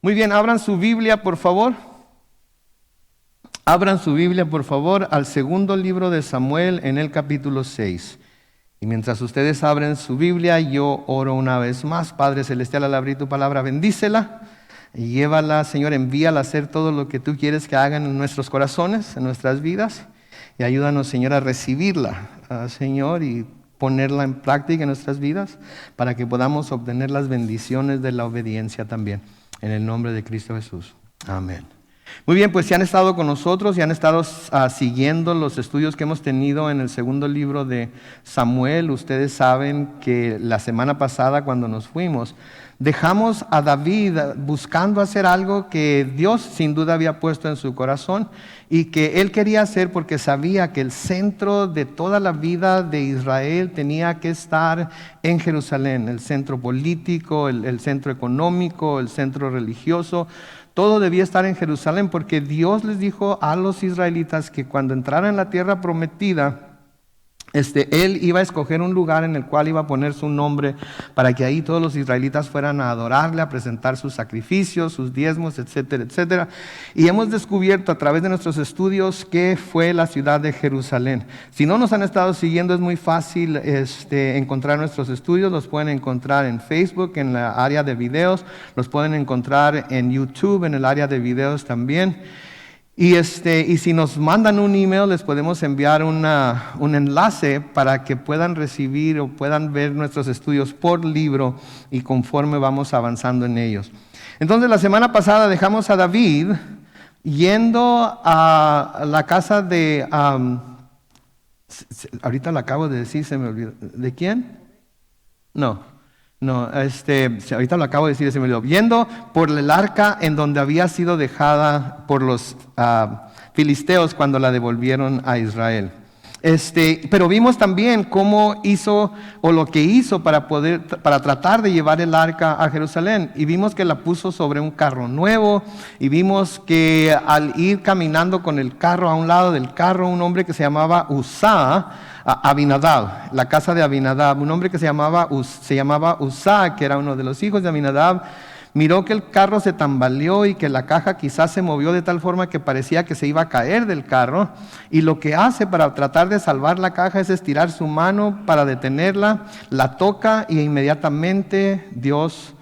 Muy bien, abran su Biblia, por favor. Abran su Biblia, por favor, al segundo libro de Samuel en el capítulo 6. Y mientras ustedes abren su Biblia, yo oro una vez más. Padre Celestial, al abrir tu palabra, bendícela y llévala, Señor, envíala a hacer todo lo que tú quieres que hagan en nuestros corazones, en nuestras vidas. Y ayúdanos, Señor, a recibirla, Señor, y ponerla en práctica en nuestras vidas para que podamos obtener las bendiciones de la obediencia también. En el nombre de Cristo Jesús. Amén. Muy bien, pues si han estado con nosotros y han estado siguiendo los estudios que hemos tenido en el segundo libro de Samuel, ustedes saben que la semana pasada cuando nos fuimos, dejamos a David buscando hacer algo que Dios sin duda había puesto en su corazón y que él quería hacer porque sabía que el centro de toda la vida de Israel tenía que estar en Jerusalén, el centro político, el centro económico, el centro religioso. Todo debía estar en Jerusalén porque Dios les dijo a los israelitas que cuando entraran en la tierra prometida, Él iba a escoger un lugar en el cual iba a poner su nombre para que ahí todos los israelitas fueran a adorarle, a presentar sus sacrificios, sus diezmos, etcétera, etcétera. Y hemos descubierto a través de nuestros estudios qué fue la ciudad de Jerusalén. Si no nos han estado siguiendo, es muy fácil encontrar nuestros estudios. Los pueden encontrar en Facebook, en la área de videos. Los pueden encontrar en YouTube, en el área de videos también. Y si nos mandan un email, les podemos enviar un enlace para que puedan recibir o puedan ver nuestros estudios por libro y conforme vamos avanzando en ellos. Entonces, la semana pasada dejamos a David yendo a la casa de... ahorita lo acabo de decir, se me olvidó. ¿De quién? No, ahorita lo acabo de decir, se me olvidó. Yendo por el arca en donde había sido dejada por los filisteos cuando la devolvieron a Israel. Pero vimos también cómo hizo o lo que hizo para tratar de llevar el arca a Jerusalén. Y vimos que la puso sobre un carro nuevo. Y vimos que al ir caminando con el carro a un lado del carro, un hombre que se llamaba Abinadab, la casa de Abinadab, un hombre que se llamaba Uzá, que era uno de los hijos de Abinadab, miró que el carro se tambaleó y que la caja quizás se movió de tal forma que parecía que se iba a caer del carro, y lo que hace para tratar de salvar la caja es estirar su mano para detenerla, la toca y inmediatamente Dios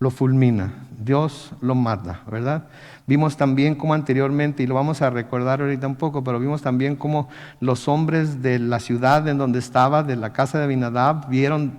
lo fulmina, Dios lo mata, ¿verdad? Vimos también cómo anteriormente, y lo vamos a recordar ahorita un poco, pero vimos también cómo los hombres de la ciudad en donde estaba, de la casa de Abinadab,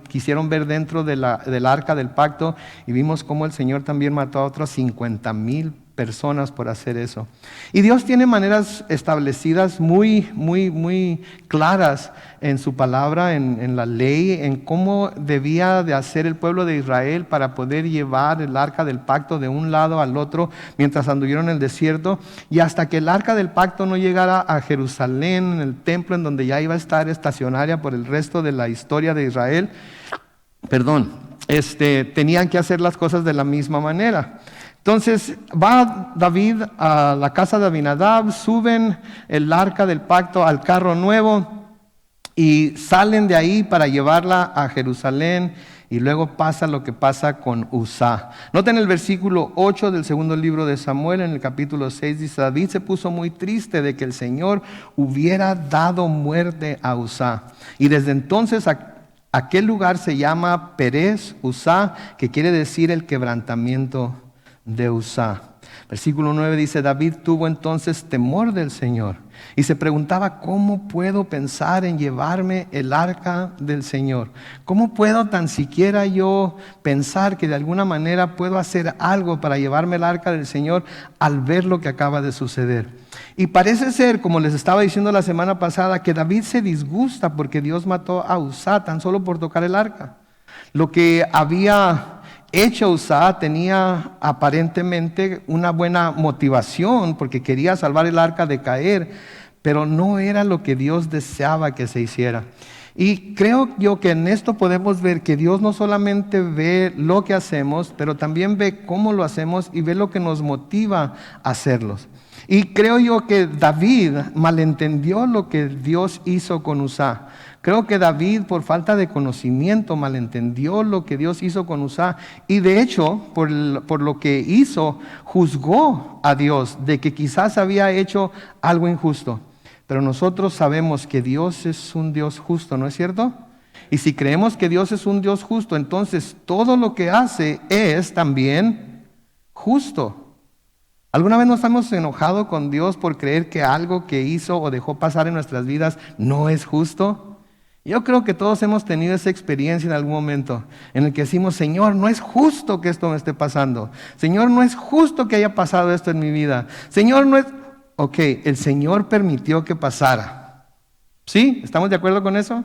quisieron ver dentro del arca del pacto, y vimos cómo el Señor también mató a otras 50,000 personas por hacer eso. Y Dios tiene maneras establecidas muy, muy, muy claras en su palabra, en la ley, en cómo debía de hacer el pueblo de Israel para poder llevar el arca del pacto de un lado al otro mientras anduvieron en el desierto, y hasta que el arca del pacto no llegara a Jerusalén, en el templo en donde ya iba a estar estacionaria por el resto de la historia de Israel, tenían que hacer las cosas de la misma manera. Entonces va David a la casa de Abinadab, suben el arca del pacto al carro nuevo y salen de ahí para llevarla a Jerusalén, y luego pasa lo que pasa con Uzá. Noten el versículo 8 del segundo libro de Samuel, en el capítulo 6, dice: David se puso muy triste de que el Señor hubiera dado muerte a Uzá, y desde entonces aquel lugar se llama Perez Uzá, que quiere decir el quebrantamiento de Uzá. Versículo 9 dice: David tuvo entonces temor del Señor y se preguntaba: ¿cómo puedo pensar en llevarme el arca del Señor? ¿Cómo puedo tan siquiera yo pensar que de alguna manera puedo hacer algo para llevarme el arca del Señor al ver lo que acaba de suceder? Y parece ser, como les estaba diciendo la semana pasada, que David se disgusta porque Dios mató a Uzá tan solo por tocar el arca. Lo que había hecho Uzá tenía aparentemente una buena motivación porque quería salvar el arca de caer, pero no era lo que Dios deseaba que se hiciera. Y creo yo que en esto podemos ver que Dios no solamente ve lo que hacemos, pero también ve cómo lo hacemos y ve lo que nos motiva a hacerlos. Y creo yo que David malentendió lo que Dios hizo con Uzá. Creo que David, por falta de conocimiento, malentendió lo que Dios hizo con Uzá. Y de hecho, por lo que hizo, juzgó a Dios de que quizás había hecho algo injusto. Pero nosotros sabemos que Dios es un Dios justo, ¿no es cierto? Y si creemos que Dios es un Dios justo, entonces todo lo que hace es también justo. ¿Alguna vez nos hemos enojado con Dios por creer que algo que hizo o dejó pasar en nuestras vidas no es justo? Yo creo que todos hemos tenido esa experiencia en algún momento en el que decimos, Señor, no es justo que esto me esté pasando. Señor, no es justo que haya pasado esto en mi vida. Señor, no es... Ok, el Señor permitió que pasara. ¿Sí? ¿Estamos de acuerdo con eso?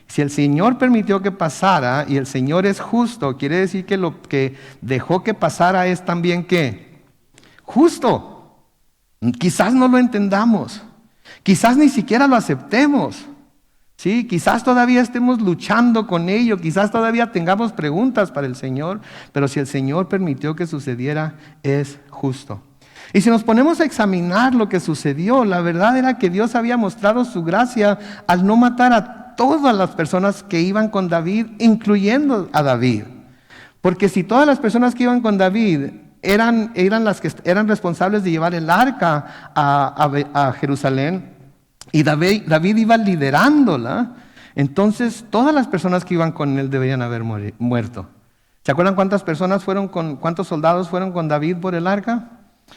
Si el Señor permitió que pasara y el Señor es justo, quiere decir que lo que dejó que pasara es también ¿qué? Justo. Quizás no lo entendamos. Quizás ni siquiera lo aceptemos. ¿Sí? Quizás todavía estemos luchando con ello. Quizás todavía tengamos preguntas para el Señor. Pero si el Señor permitió que sucediera, es justo. Y si nos ponemos a examinar lo que sucedió, la verdad era que Dios había mostrado su gracia al no matar a todas las personas que iban con David, incluyendo a David. Porque si todas las personas que iban con David eran las que eran responsables de llevar el arca a Jerusalén, y David iba liderándola, entonces todas las personas que iban con él deberían haber muerto. ¿Se acuerdan cuántos soldados fueron con David por el arca?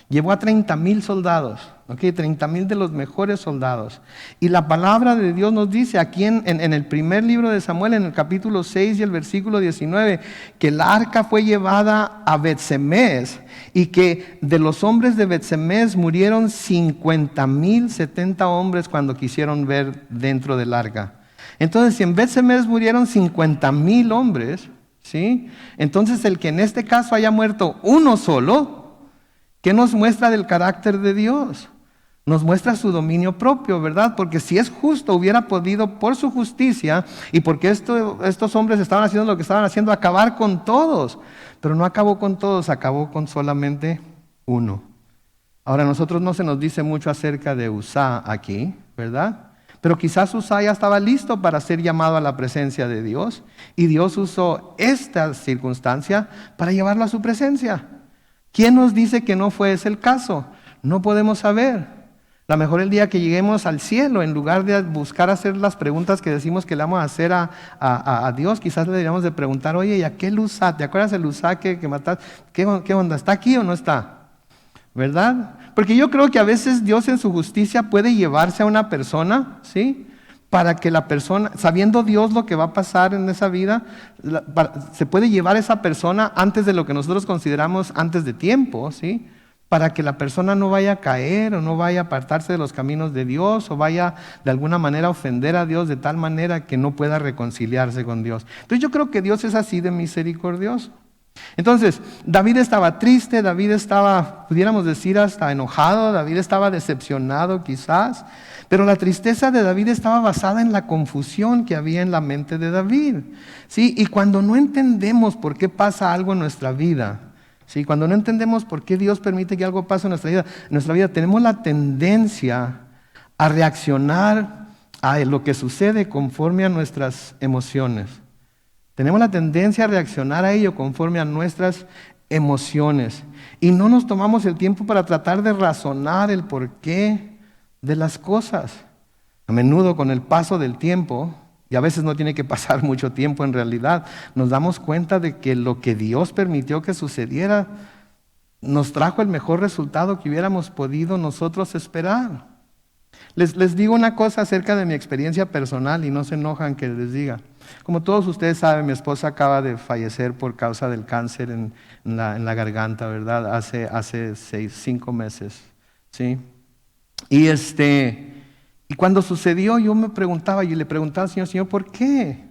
Llevó a 30,000 soldados, 30,000 de los mejores soldados. Y la palabra de Dios nos dice aquí en el primer libro de Samuel, en el capítulo 6 y el versículo 19, que el arca fue llevada a Bet-Semes y que de los hombres de Bet-Semes murieron 50,000, 70 hombres cuando quisieron ver dentro del arca. Entonces, si en Bet-Semes murieron 50,000 hombres, ¿sí? Entonces el que en este caso haya muerto uno solo, ¿qué nos muestra del carácter de Dios? Nos muestra su dominio propio, ¿verdad? Porque si es justo, hubiera podido por su justicia y porque estos hombres estaban haciendo lo que estaban haciendo, acabar con todos. Pero no acabó con todos, acabó con solamente uno. Ahora, a nosotros no se nos dice mucho acerca de Uzá aquí, ¿verdad? Pero quizás Uzá ya estaba listo para ser llamado a la presencia de Dios y Dios usó esta circunstancia para llevarlo a su presencia. ¿Quién nos dice que no fue ese el caso? No podemos saber. A lo mejor el día que lleguemos al cielo, en lugar de buscar hacer las preguntas que decimos que le vamos a hacer a Dios, quizás le deberíamos de preguntar, oye, ¿y aquel Uzá? ¿Te acuerdas del Uzá que mataste? ¿Qué onda? ¿Está aquí o no está? ¿Verdad? Porque yo creo que a veces Dios en su justicia puede llevarse a una persona, ¿sí? Para que la persona, sabiendo Dios lo que va a pasar en esa vida, se puede llevar a esa persona antes de lo que nosotros consideramos antes de tiempo, ¿sí? Para que la persona no vaya a caer o no vaya a apartarse de los caminos de Dios o vaya de alguna manera a ofender a Dios de tal manera que no pueda reconciliarse con Dios. Entonces yo creo que Dios es así de misericordioso. Entonces, David estaba triste, David estaba, pudiéramos decir, hasta enojado, David estaba decepcionado quizás, pero la tristeza de David estaba basada en la confusión que había en la mente de David. ¿Sí? Y cuando no entendemos por qué pasa algo en nuestra vida, ¿sí? Cuando no entendemos por qué Dios permite que algo pase en nuestra vida, tenemos la tendencia a reaccionar a lo que sucede conforme a nuestras emociones. Tenemos la tendencia a reaccionar a ello conforme a nuestras emociones. Y no nos tomamos el tiempo para tratar de razonar el porqué de las cosas. A menudo con el paso del tiempo, y a veces no tiene que pasar mucho tiempo en realidad, nos damos cuenta de que lo que Dios permitió que sucediera nos trajo el mejor resultado que hubiéramos podido nosotros esperar. Les digo una cosa acerca de mi experiencia personal y no se enojan que les diga. Como todos ustedes saben, mi esposa acaba de fallecer por causa del cáncer en la garganta, ¿verdad? Hace 5 meses, ¿sí? Y cuando sucedió yo me preguntaba y le preguntaba al Señor, ¿por qué?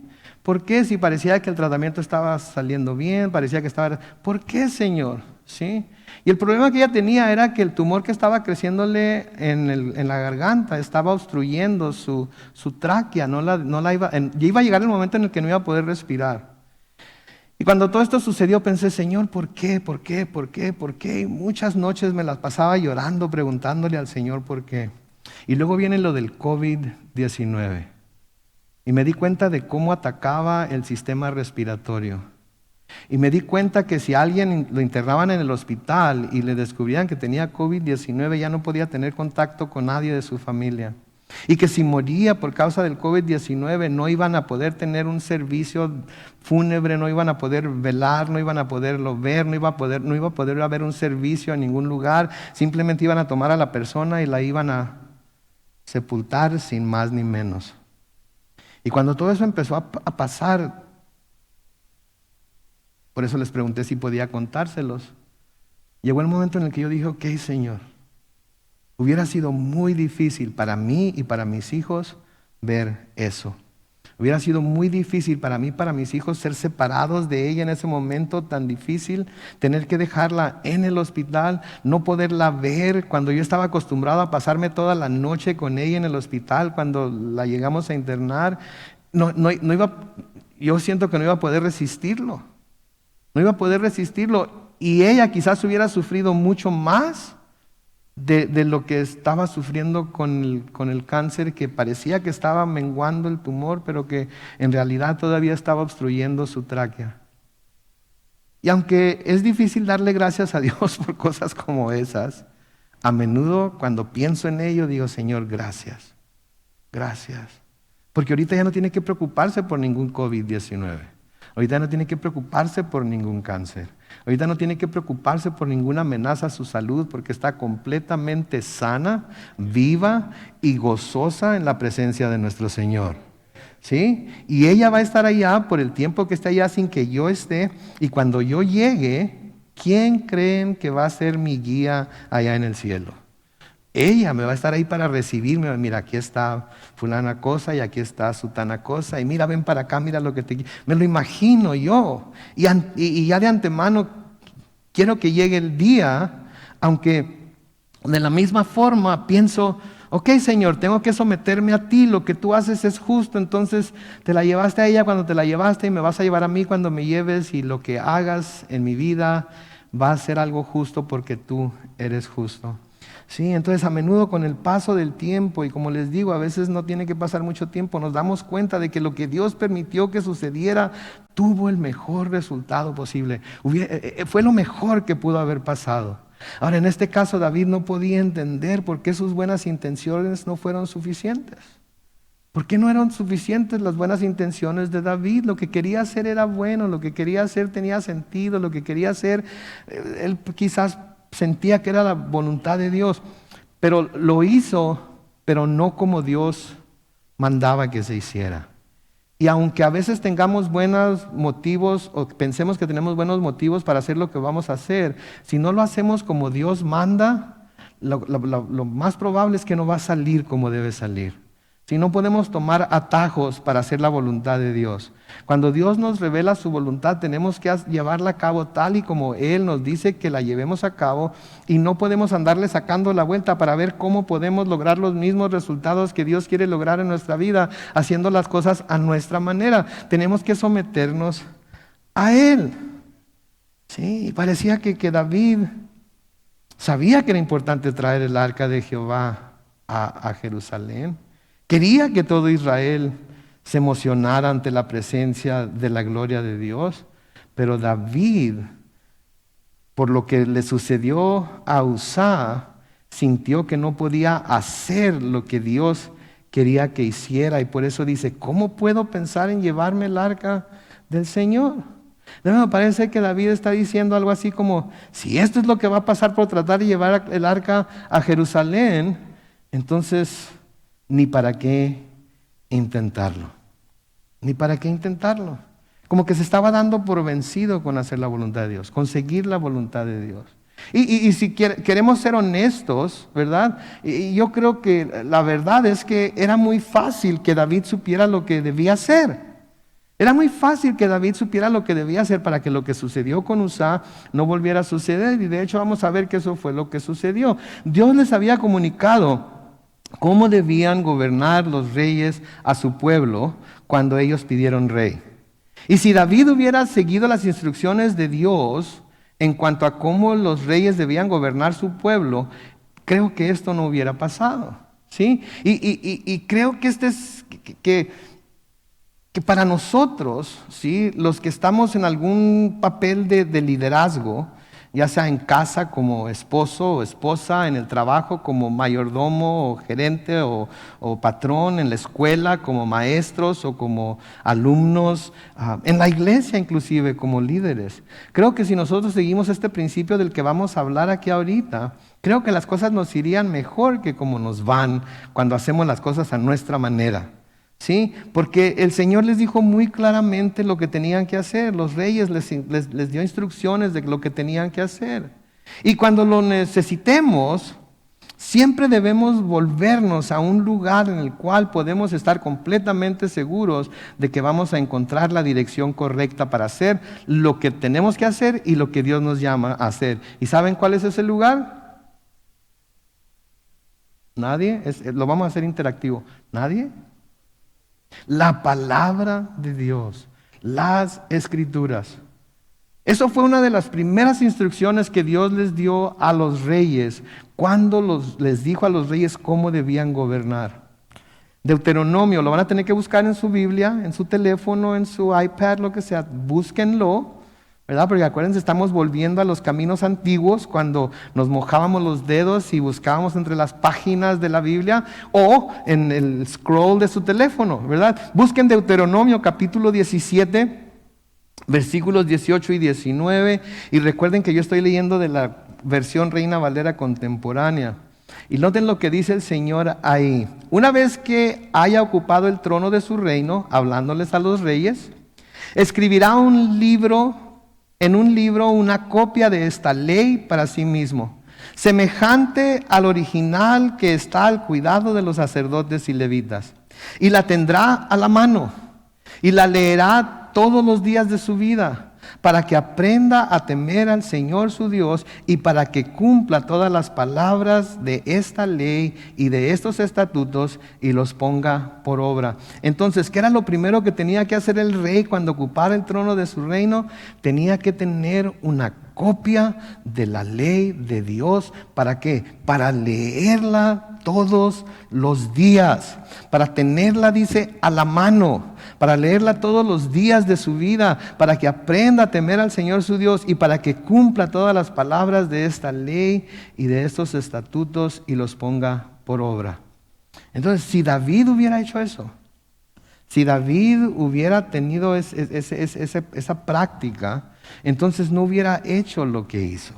¿Por qué si parecía que el tratamiento estaba saliendo bien, parecía que estaba... ¿Por qué, Señor? ¿sí? Y el problema que ella tenía era que el tumor que estaba creciéndole en la garganta estaba obstruyendo su tráquea, ya iba a llegar el momento en el que no iba a poder respirar. Y cuando todo esto sucedió pensé, Señor, ¿por qué? ¿Por qué? ¿Por qué? ¿Por qué? Y muchas noches me las pasaba llorando, preguntándole al Señor por qué. Y luego viene lo del COVID-19. Y me di cuenta de cómo atacaba el sistema respiratorio. Y me di cuenta que si a alguien lo internaban en el hospital y le descubrían que tenía COVID-19, ya no podía tener contacto con nadie de su familia. Y que si moría por causa del COVID-19 no iban a poder tener un servicio fúnebre, no iban a poder velar, no iban a poderlo ver, no iba a poder haber un servicio en ningún lugar. Simplemente iban a tomar a la persona y la iban a sepultar sin más ni menos. Y cuando todo eso empezó a pasar, por eso les pregunté si podía contárselos. Llegó el momento en el que yo dije, ok, Señor, hubiera sido muy difícil para mí y para mis hijos ver eso. Hubiera sido muy difícil para mí y para mis hijos ser separados de ella en ese momento tan difícil, tener que dejarla en el hospital, no poderla ver cuando yo estaba acostumbrado a pasarme toda la noche con ella en el hospital cuando la llegamos a internar. Yo siento que no iba a poder resistirlo. No iba a poder resistirlo y ella quizás hubiera sufrido mucho más de lo que estaba sufriendo con el cáncer, que parecía que estaba menguando el tumor, pero que en realidad todavía estaba obstruyendo su tráquea. Y aunque es difícil darle gracias a Dios por cosas como esas, a menudo cuando pienso en ello digo, Señor, gracias, gracias. Porque ahorita ya no tiene que preocuparse por ningún COVID-19. Ahorita no tiene que preocuparse por ningún cáncer. Ahorita no tiene que preocuparse por ninguna amenaza a su salud porque está completamente sana, viva y gozosa en la presencia de nuestro Señor. ¿Sí? Y ella va a estar allá por el tiempo que esté allá sin que yo esté. Y cuando yo llegue, ¿quién creen que va a ser mi guía allá en el cielo? Ella me va a estar ahí para recibirme. Mira, aquí está fulana cosa y aquí está sutana cosa. Y mira, ven para acá, mira lo que te... Me lo imagino yo. Y ya de antemano quiero que llegue el día, aunque de la misma forma pienso, ok, Señor, tengo que someterme a ti. Lo que tú haces es justo. Entonces te la llevaste a ella cuando te la llevaste y me vas a llevar a mí cuando me lleves. Y lo que hagas en mi vida va a ser algo justo porque tú eres justo. Sí, entonces a menudo con el paso del tiempo, y como les digo, a veces no tiene que pasar mucho tiempo, nos damos cuenta de que lo que Dios permitió que sucediera tuvo el mejor resultado posible. Fue lo mejor que pudo haber pasado. Ahora, en este caso, David no podía entender por qué sus buenas intenciones no fueron suficientes. ¿Por qué no eran suficientes las buenas intenciones de David? Lo que quería hacer era bueno, lo que quería hacer tenía sentido, lo que quería hacer, él quizás sentía que era la voluntad de Dios, pero lo hizo, pero no como Dios mandaba que se hiciera. Y aunque a veces tengamos buenos motivos o pensemos que tenemos buenos motivos para hacer lo que vamos a hacer, si no lo hacemos como Dios manda, lo más probable es que no va a salir como debe salir. Si no podemos tomar atajos para hacer la voluntad de Dios. Cuando Dios nos revela su voluntad, tenemos que llevarla a cabo tal y como Él nos dice que la llevemos a cabo, y no podemos andarle sacando la vuelta para ver cómo podemos lograr los mismos resultados que Dios quiere lograr en nuestra vida, haciendo las cosas a nuestra manera. Tenemos que someternos a Él. Sí, parecía que David sabía que era importante traer el arca de Jehová a Jerusalén. Quería que todo Israel se emocionara ante la presencia de la gloria de Dios, pero David, por lo que le sucedió a Uzá, sintió que no podía hacer lo que Dios quería que hiciera, y por eso dice, ¿cómo puedo pensar en llevarme el arca del Señor? Me parece que David está diciendo algo así como, si esto es lo que va a pasar por tratar de llevar el arca a Jerusalén, entonces ni para qué intentarlo. Ni para qué intentarlo. Como que se estaba dando por vencido con hacer la voluntad de Dios, conseguir la voluntad de Dios. Y si queremos ser honestos, ¿verdad? Y yo creo que la verdad es que era muy fácil que David supiera lo que debía hacer. Era muy fácil que David supiera lo que debía hacer para que lo que sucedió con Uzá no volviera a suceder. Y de hecho vamos a ver que eso fue lo que sucedió. Dios les había comunicado cómo debían gobernar los reyes a su pueblo cuando ellos pidieron rey. Y si David hubiera seguido las instrucciones de Dios en cuanto a cómo los reyes debían gobernar su pueblo, creo que esto no hubiera pasado, ¿sí? Y creo que que para nosotros, ¿sí?, los que estamos en algún papel de liderazgo, ya sea en casa como esposo o esposa, en el trabajo como mayordomo o gerente o patrón, en la escuela como maestros o como alumnos, en la iglesia inclusive como líderes. Creo que si nosotros seguimos este principio del que vamos a hablar aquí ahorita, creo que las cosas nos irían mejor que como nos van cuando hacemos las cosas a nuestra manera. ¿Sí? Porque el Señor les dijo muy claramente lo que tenían que hacer. Los reyes les dio instrucciones de lo que tenían que hacer. Y cuando lo necesitemos, siempre debemos volvernos a un lugar en el cual podemos estar completamente seguros de que vamos a encontrar la dirección correcta para hacer lo que tenemos que hacer y lo que Dios nos llama a hacer. ¿Y saben cuál es ese lugar? ¿Nadie? Lo vamos a hacer interactivo. ¿Nadie? La palabra de Dios, las escrituras. Eso fue una de las primeras instrucciones que Dios les dio a los reyes cuando les dijo a los reyes cómo debían gobernar. Deuteronomio, lo van a tener que buscar en su Biblia, en su teléfono, en su iPad, lo que sea, búsquenlo, ¿verdad? Porque acuérdense, estamos volviendo a los caminos antiguos cuando nos mojábamos los dedos y buscábamos entre las páginas de la Biblia o en el scroll de su teléfono, ¿verdad? Busquen Deuteronomio capítulo 17, versículos 18 y 19, y recuerden que yo estoy leyendo de la versión Reina Valera contemporánea. Y noten lo que dice el Señor ahí. Una vez que haya ocupado el trono de su reino, hablándoles a los reyes, escribirá en un libro una copia de esta ley para sí mismo, semejante al original que está al cuidado de los sacerdotes y levitas. Y la tendrá a la mano y la leerá todos los días de su vida, para que aprenda a temer al Señor su Dios y para que cumpla todas las palabras de esta ley y de estos estatutos y los ponga por obra. Entonces, ¿qué era lo primero que tenía que hacer el rey cuando ocupara el trono de su reino? Tenía que tener una copia de la ley de Dios. ¿Para qué? Para leerla todos los días, para tenerla, dice, a la mano, para leerla todos los días de su vida, para que aprenda a temer al Señor su Dios y para que cumpla todas las palabras de esta ley y de estos estatutos y los ponga por obra. Entonces, si David hubiera hecho eso, si David hubiera tenido esa práctica, entonces no hubiera hecho lo que hizo.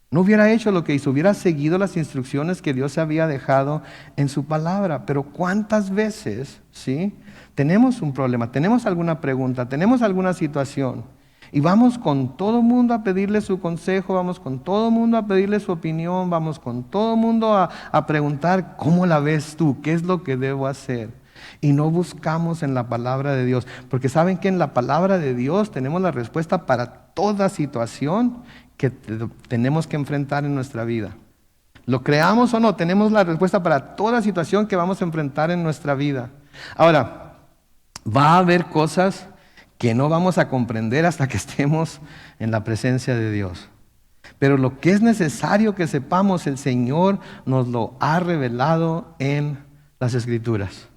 No hubiera hecho lo que hizo, hubiera seguido las instrucciones que Dios había dejado en su palabra. Pero ¿cuántas veces, sí, tenemos un problema, tenemos alguna pregunta, tenemos alguna situación y vamos con todo el mundo a pedirle su consejo, vamos con todo el mundo a pedirle su opinión, vamos con todo el mundo a preguntar cómo la ves tú, qué es lo que debo hacer? Y no buscamos en la palabra de Dios, porque saben que en la palabra de Dios tenemos la respuesta para toda situación que tenemos que enfrentar en nuestra vida. Lo creamos o no, tenemos la respuesta para toda situación que vamos a enfrentar en nuestra vida. Ahora, va a haber cosas que no vamos a comprender hasta que estemos en la presencia de Dios. Pero lo que es necesario que sepamos, el Señor nos lo ha revelado en las Escrituras.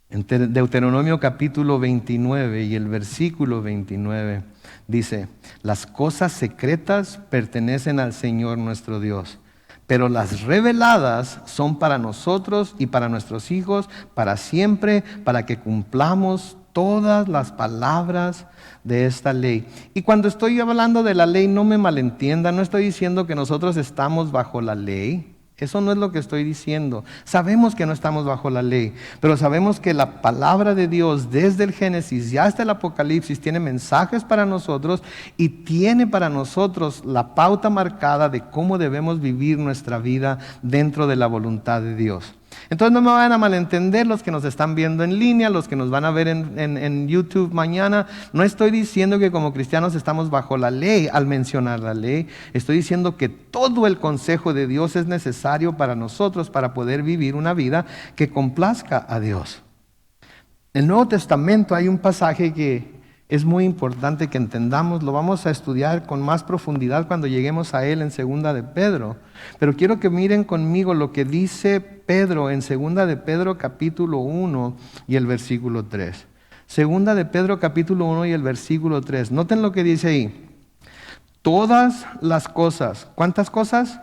En Deuteronomio capítulo 29 y el versículo 29 dice: las cosas secretas pertenecen al Señor nuestro Dios, pero las reveladas son para nosotros y para nuestros hijos para siempre, para que cumplamos todas las palabras de esta ley. Y cuando estoy hablando de la ley, no me malentiendan, no estoy diciendo que nosotros estamos bajo la ley. Eso no es lo que estoy diciendo. Sabemos que no estamos bajo la ley, pero sabemos que la palabra de Dios desde el Génesis y hasta el Apocalipsis tiene mensajes para nosotros y tiene para nosotros la pauta marcada de cómo debemos vivir nuestra vida dentro de la voluntad de Dios. Entonces no me vayan a malentender los que nos están viendo en línea, los que nos van a ver en YouTube mañana. No estoy diciendo que como cristianos estamos bajo la ley al mencionar la ley. Estoy diciendo que todo el consejo de Dios es necesario para nosotros para poder vivir una vida que complazca a Dios. En el Nuevo Testamento hay un pasaje que es muy importante que entendamos, lo vamos a estudiar con más profundidad cuando lleguemos a él en Segunda de Pedro. Pero quiero que miren conmigo lo que dice Pedro en Segunda de Pedro capítulo 1 y el versículo 3. Segunda de Pedro capítulo 1 y el versículo 3. Noten lo que dice ahí. Todas las cosas, ¿cuántas cosas?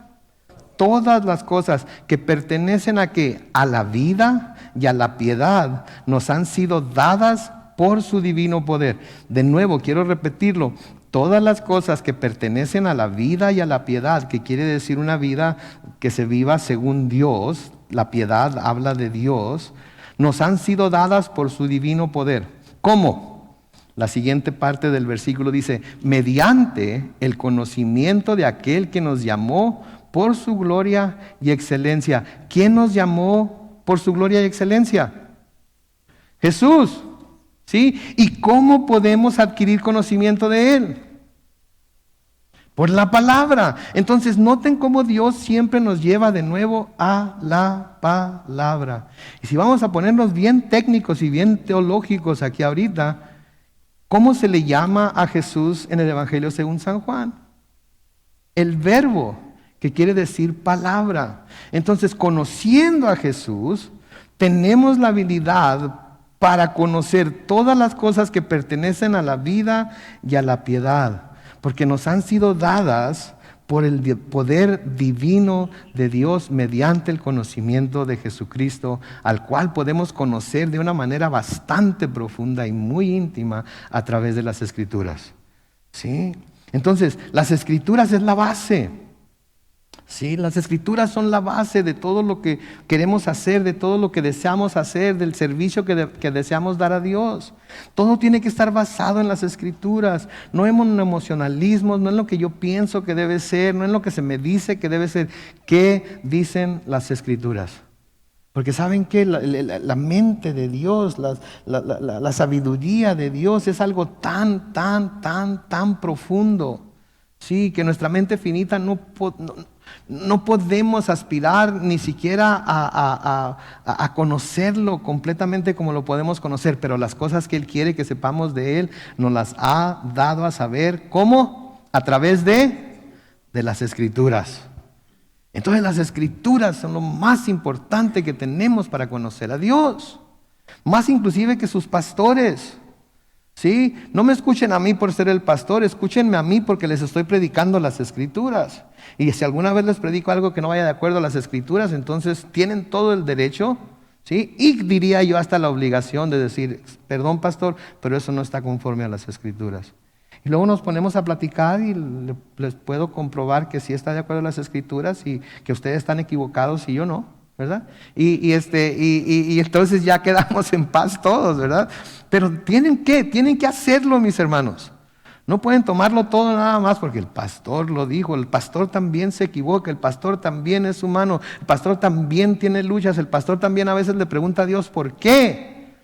Todas las cosas que pertenecen a ¿qué? A la vida y a la piedad nos han sido dadas por su divino poder. De nuevo, quiero repetirlo. Todas las cosas que pertenecen a la vida y a la piedad, que quiere decir una vida que se viva según Dios, la piedad habla de Dios, nos han sido dadas por su divino poder. ¿Cómo? La siguiente parte del versículo dice, mediante el conocimiento de aquel que nos llamó por su gloria y excelencia. ¿Quién nos llamó por su gloria y excelencia? Jesús. ¿Sí? ¿Y cómo podemos adquirir conocimiento de Él? Por la palabra. Entonces noten cómo Dios siempre nos lleva de nuevo a la palabra. Y si vamos a ponernos bien técnicos y bien teológicos aquí ahorita, ¿cómo se le llama a Jesús en el Evangelio según San Juan? El verbo, que quiere decir palabra. Entonces, conociendo a Jesús, tenemos la habilidad para conocer todas las cosas que pertenecen a la vida y a la piedad, porque nos han sido dadas por el poder divino de Dios mediante el conocimiento de Jesucristo, al cual podemos conocer de una manera bastante profunda y muy íntima a través de las Escrituras. ¿Sí? Entonces, las Escrituras es la base. Sí, las Escrituras son la base de todo lo que queremos hacer, de todo lo que deseamos hacer, del servicio que deseamos dar a Dios. Todo tiene que estar basado en las Escrituras, no en emocionalismos, no en lo que yo pienso que debe ser, no en lo que se me dice que debe ser. ¿Qué dicen las Escrituras? Porque saben que la mente de Dios, la sabiduría de Dios es algo tan profundo. Sí, que nuestra mente finita no podemos aspirar ni siquiera a conocerlo completamente como lo podemos conocer, pero las cosas que Él quiere que sepamos de Él nos las ha dado a saber. ¿Cómo? A través de las Escrituras. Entonces las Escrituras son lo más importante que tenemos para conocer a Dios, más inclusive que sus pastores. ¿Sí? No me escuchen a mí por ser el pastor, escúchenme a mí porque les estoy predicando las Escrituras. Y si alguna vez les predico algo que no vaya de acuerdo a las Escrituras, entonces tienen todo el derecho, ¿sí? Y diría yo hasta la obligación de decir, perdón pastor, pero eso no está conforme a las Escrituras. Y luego nos ponemos a platicar y les puedo comprobar que sí está de acuerdo a las Escrituras y que ustedes están equivocados y yo no, ¿verdad? Y entonces ya quedamos en paz todos, ¿verdad? Pero tienen que hacerlo, mis hermanos. No pueden tomarlo todo nada más porque el pastor lo dijo. El pastor también se equivoca, el pastor también es humano, el pastor también tiene luchas, el pastor también a veces le pregunta a Dios ¿por qué?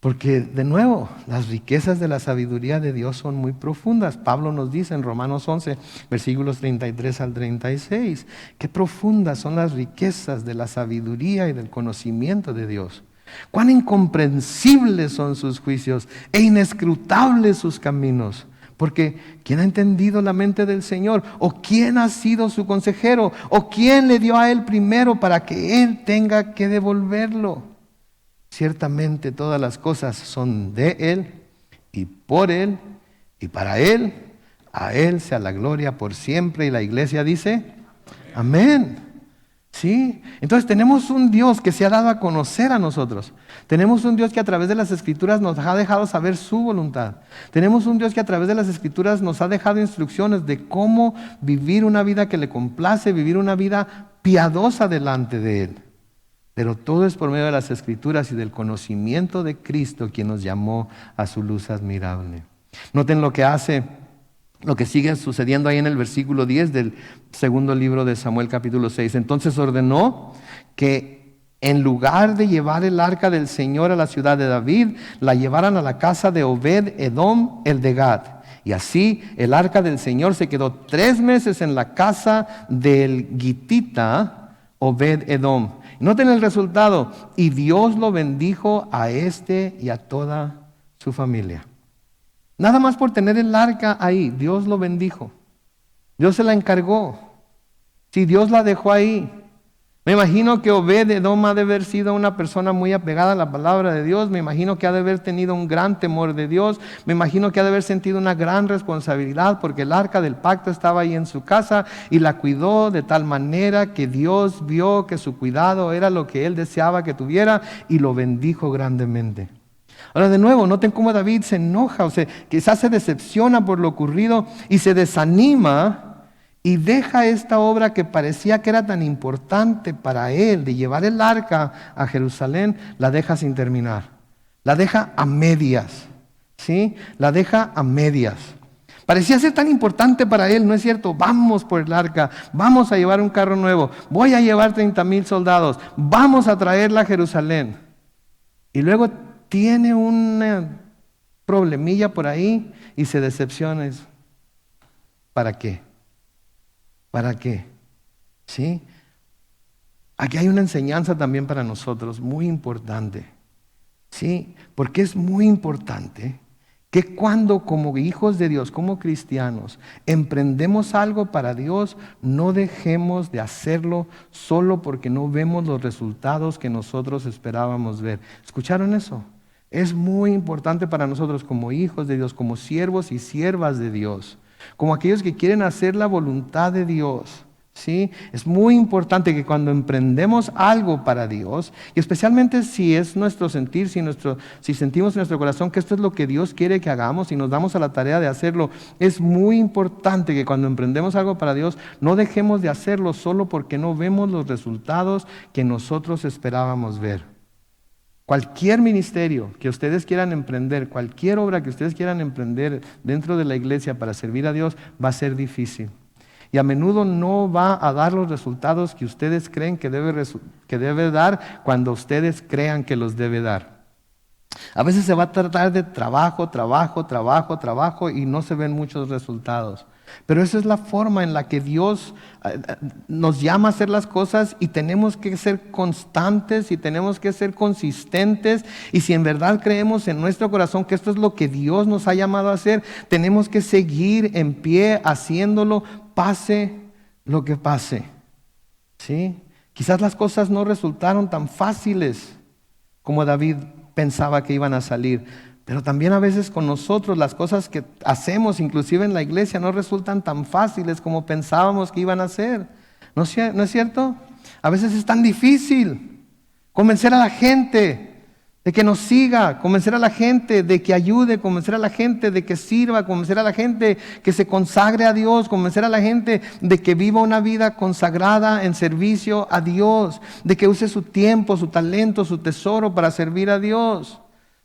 Porque de nuevo, las riquezas de la sabiduría de Dios son muy profundas. Pablo nos dice en Romanos 11, versículos 33 al 36, qué profundas son las riquezas de la sabiduría y del conocimiento de Dios. Cuán incomprensibles son sus juicios e inescrutables sus caminos. Porque ¿quién ha entendido la mente del Señor? ¿O quién ha sido su consejero? ¿O quién le dio a Él primero para que Él tenga que devolverlo? Ciertamente todas las cosas son de Él y por Él y para Él. A Él sea la gloria por siempre. Y la iglesia dice, amén. ¿Sí? Entonces tenemos un Dios que se ha dado a conocer a nosotros. Tenemos un Dios que a través de las Escrituras nos ha dejado saber su voluntad. Tenemos un Dios que a través de las Escrituras nos ha dejado instrucciones de cómo vivir una vida que le complace, vivir una vida piadosa delante de Él. Pero todo es por medio de las Escrituras y del conocimiento de Cristo, quien nos llamó a su luz admirable. Noten lo que hace lo que sigue sucediendo ahí en el versículo 10 del segundo libro de Samuel capítulo 6. Entonces ordenó que en lugar de llevar el arca del Señor a la ciudad de David, la llevaran a la casa de Obed-Edom el de Gad. Y así el arca del Señor se quedó 3 meses en la casa del gitita Obed-Edom. Noten el resultado. Y Dios lo bendijo a este y a toda su familia. Nada más por tener el arca ahí, Dios lo bendijo. Dios se la encargó. Si Dios la dejó ahí. Me imagino que Obed-Edom ha de haber sido una persona muy apegada a la palabra de Dios. Me imagino que ha de haber tenido un gran temor de Dios. Me imagino que ha de haber sentido una gran responsabilidad porque el arca del pacto estaba ahí en su casa y la cuidó de tal manera que Dios vio que su cuidado era lo que él deseaba que tuviera y lo bendijo grandemente. Ahora de nuevo, noten cómo David se enoja, o sea, quizás se decepciona por lo ocurrido y se desanima y deja esta obra que parecía que era tan importante para él, de llevar el arca a Jerusalén, la deja sin terminar. La deja a medias, ¿sí? La deja a medias. Parecía ser tan importante para él, ¿no es cierto? Vamos por el arca, vamos a llevar un carro nuevo, voy a llevar 30,000 soldados, vamos a traerla a Jerusalén. Y luego tiene una problemilla por ahí y se decepciona. ¿Para qué? ¿Para qué? ¿Sí? Aquí hay una enseñanza también para nosotros muy importante. ¿Sí? Porque es muy importante que cuando como hijos de Dios, como cristianos, emprendemos algo para Dios, no dejemos de hacerlo solo porque no vemos los resultados que nosotros esperábamos ver. ¿Escucharon eso? Es muy importante para nosotros como hijos de Dios, como siervos y siervas de Dios, como aquellos que quieren hacer la voluntad de Dios. ¿Sí? Es muy importante que cuando emprendemos algo para Dios, y especialmente si es nuestro sentir, si sentimos en nuestro corazón que esto es lo que Dios quiere que hagamos y nos damos a la tarea de hacerlo, es muy importante que cuando emprendemos algo para Dios no dejemos de hacerlo solo porque no vemos los resultados que nosotros esperábamos ver. Cualquier ministerio que ustedes quieran emprender, cualquier obra que ustedes quieran emprender dentro de la iglesia para servir a Dios va a ser difícil. Y a menudo no va a dar los resultados que ustedes creen que debe dar cuando ustedes crean que los debe dar. A veces se va a tratar de trabajo y no se ven muchos resultados. Pero esa es la forma en la que Dios nos llama a hacer las cosas y tenemos que ser constantes y tenemos que ser consistentes. Y si en verdad creemos en nuestro corazón que esto es lo que Dios nos ha llamado a hacer, tenemos que seguir en pie haciéndolo, pase lo que pase. ¿Sí? Quizás las cosas no resultaron tan fáciles como David pensaba que iban a salir. Pero también a veces con nosotros las cosas que hacemos, inclusive en la iglesia, no resultan tan fáciles como pensábamos que iban a ser. ¿No es cierto? A veces es tan difícil convencer a la gente de que nos siga, convencer a la gente de que ayude, convencer a la gente de que sirva, convencer a la gente que se consagre a Dios, convencer a la gente de que viva una vida consagrada en servicio a Dios, de que use su tiempo, su talento, su tesoro para servir a Dios.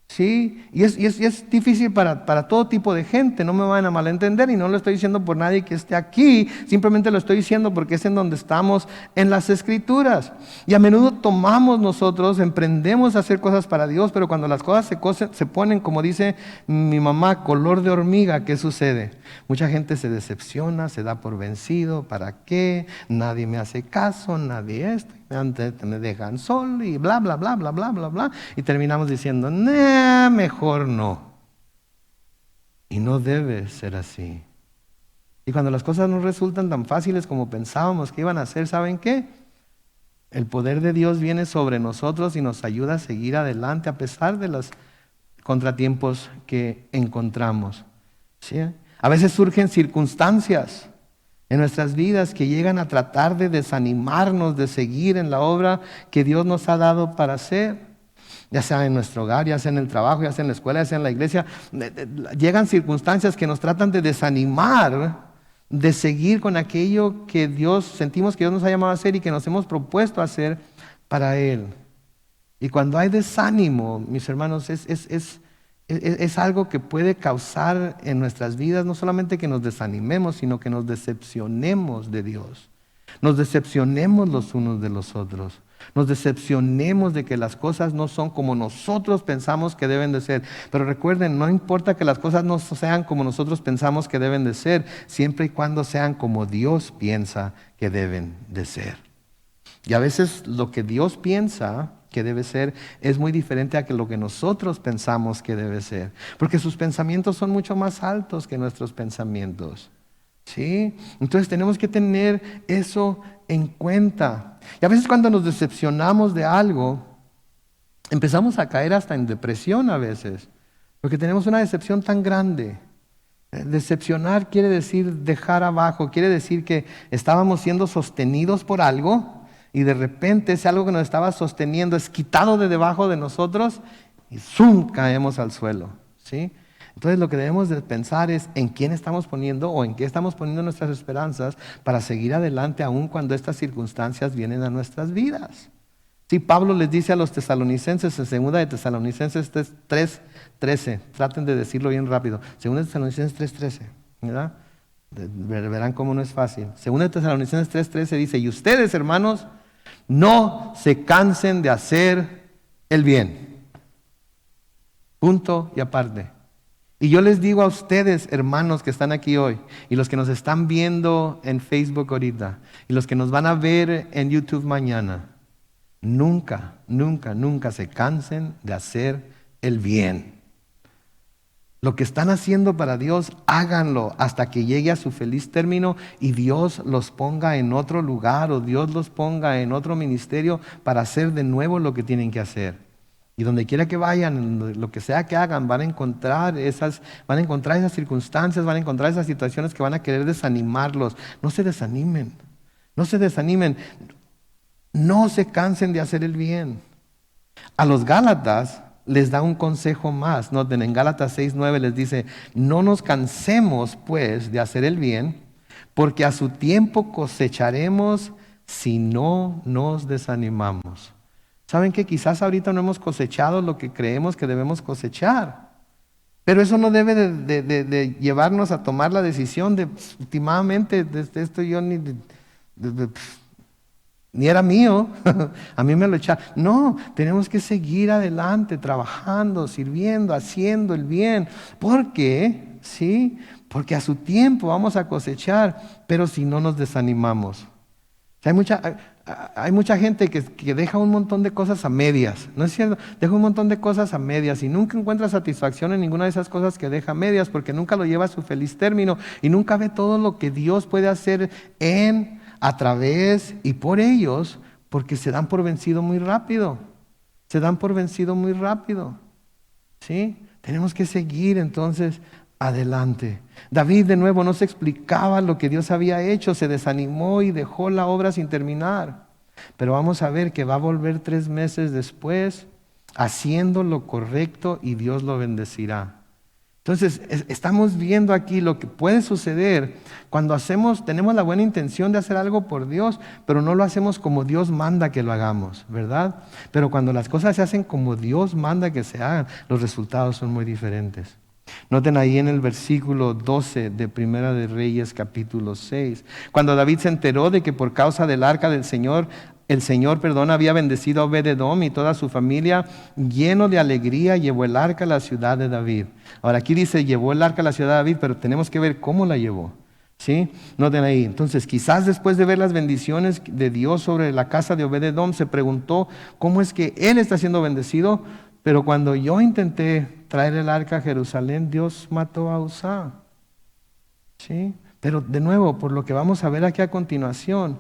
¿Sí? Y es difícil para todo tipo de gente, no me van a malentender y no lo estoy diciendo por nadie que esté aquí, simplemente lo estoy diciendo porque es en donde estamos en las Escrituras. Y a menudo nosotros emprendemos a hacer cosas para Dios, pero cuando las cosas se ponen, como dice mi mamá, color de hormiga, ¿qué sucede? Mucha gente se decepciona, se da por vencido, ¿para qué? Nadie me hace caso, nadie esto. Antes me dejan solo y bla, bla, bla, bla, bla, bla, bla. Y terminamos diciendo, mejor no. Y no debe ser así. Y cuando las cosas no resultan tan fáciles como pensábamos que iban a ser, ¿saben qué? El poder de Dios viene sobre nosotros y nos ayuda a seguir adelante a pesar de los contratiempos que encontramos. ¿Sí? A veces surgen circunstancias en nuestras vidas que llegan a tratar de desanimarnos de seguir en la obra que Dios nos ha dado para hacer, ya sea en nuestro hogar, ya sea en el trabajo, ya sea en la escuela, ya sea en la iglesia. Llegan circunstancias que nos tratan de desanimar de seguir con aquello que sentimos que Dios nos ha llamado a hacer y que nos hemos propuesto a hacer para Él. Y cuando hay desánimo, mis hermanos, es Es algo que puede causar en nuestras vidas no solamente que nos desanimemos, sino que nos decepcionemos de Dios. Nos decepcionemos los unos de los otros. Nos decepcionemos de que las cosas no son como nosotros pensamos que deben de ser. Pero recuerden, no importa que las cosas no sean como nosotros pensamos que deben de ser, siempre y cuando sean como Dios piensa que deben de ser. Y a veces lo que Dios piensa que debe ser es muy diferente a que lo que nosotros pensamos que debe ser. Porque sus pensamientos son mucho más altos que nuestros pensamientos. ¿Sí? Entonces tenemos que tener eso en cuenta. Y a veces cuando nos decepcionamos de algo, empezamos a caer hasta en depresión a veces. Porque tenemos una decepción tan grande. Decepcionar quiere decir dejar abajo, quiere decir que estábamos siendo sostenidos por algo y de repente ese algo que nos estaba sosteniendo es quitado de debajo de nosotros y ¡zum! Caemos al suelo. ¿Sí? Entonces lo que debemos de pensar es en quién estamos poniendo o en qué estamos poniendo nuestras esperanzas para seguir adelante aun cuando estas circunstancias vienen a nuestras vidas. Sí, Pablo les dice a los tesalonicenses en 2 de Tesalonicenses 3:13, traten de decirlo bien rápido, 2 de Tesalonicenses 3:13, ¿verdad? Verán cómo no es fácil. 2 de Tesalonicenses 3:13 dice, y ustedes, hermanos, no se cansen de hacer el bien. Punto y aparte. Y yo les digo a ustedes, hermanos que están aquí hoy, y los que nos están viendo en Facebook ahorita, y los que nos van a ver en YouTube mañana, nunca, nunca, nunca se cansen de hacer el bien. Lo que están haciendo para Dios, háganlo hasta que llegue a su feliz término y Dios los ponga en otro lugar o Dios los ponga en otro ministerio para hacer de nuevo lo que tienen que hacer. Y donde quiera que vayan, lo que sea que hagan, van a encontrar esas circunstancias, van a encontrar esas situaciones que van a querer desanimarlos. No se desanimen, no se desanimen, no se cansen de hacer el bien. A los Gálatas les da un consejo más. Noten, en Gálatas 6:9 les dice, no nos cansemos pues de hacer el bien, porque a su tiempo cosecharemos si no nos desanimamos. ¿Saben que quizás ahorita no hemos cosechado lo que creemos que debemos cosechar? Pero eso no debe de llevarnos a tomar la decisión de, últimamente, desde esto yo ni era mío, a mí me lo echaron. No, tenemos que seguir adelante, trabajando, sirviendo, haciendo el bien. ¿Por qué? ¿Sí? Porque a su tiempo vamos a cosechar, pero si no nos desanimamos. Hay mucha gente que deja un montón de cosas a medias, ¿no es cierto? Deja un montón de cosas a medias y nunca encuentra satisfacción en ninguna de esas cosas que deja a medias porque nunca lo lleva a su feliz término y nunca ve todo lo que Dios puede hacer a través y por ellos, porque se dan por vencido muy rápido. Se dan por vencido muy rápido. ¿Sí? Tenemos que seguir entonces adelante. David de nuevo no se explicaba lo que Dios había hecho, se desanimó y dejó la obra sin terminar. Pero vamos a ver que va a volver 3 meses después haciendo lo correcto y Dios lo bendecirá. Entonces, estamos viendo aquí lo que puede suceder cuando tenemos la buena intención de hacer algo por Dios, pero no lo hacemos como Dios manda que lo hagamos, ¿verdad? Pero cuando las cosas se hacen como Dios manda que se hagan, los resultados son muy diferentes. Noten ahí en el versículo 12 de Primera de Reyes, capítulo 6, cuando David se enteró de que por causa del arca del Señor, el Señor había bendecido a Obed-Edom y toda su familia, lleno de alegría, llevó el arca a la ciudad de David. Ahora aquí dice, llevó el arca a la ciudad de David, pero tenemos que ver cómo la llevó. ¿Sí? Noten ahí. Entonces, quizás después de ver las bendiciones de Dios sobre la casa de Obed-Edom, se preguntó, ¿cómo es que él está siendo bendecido? Pero cuando yo intenté traer el arca a Jerusalén, Dios mató a Uzá. ¿Sí? Pero de nuevo, por lo que vamos a ver aquí a continuación,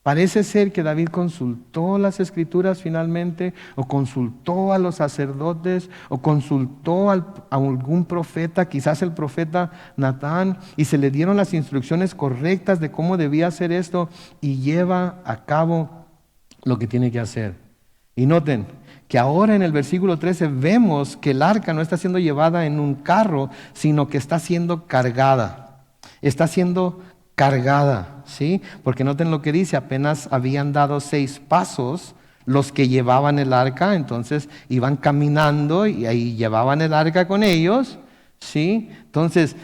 parece ser que David consultó las escrituras finalmente, o consultó a los sacerdotes, o consultó a algún profeta, quizás el profeta Natán, y se le dieron las instrucciones correctas de cómo debía hacer esto, y lleva a cabo lo que tiene que hacer. Y noten que ahora en el versículo 13 vemos que el arca no está siendo llevada en un carro, sino que está siendo cargada. Está siendo cargada, ¿sí? Porque noten lo que dice, apenas habían dado 6 pasos los que llevaban el arca, entonces iban caminando y ahí llevaban el arca con ellos, ¿sí? Entonces,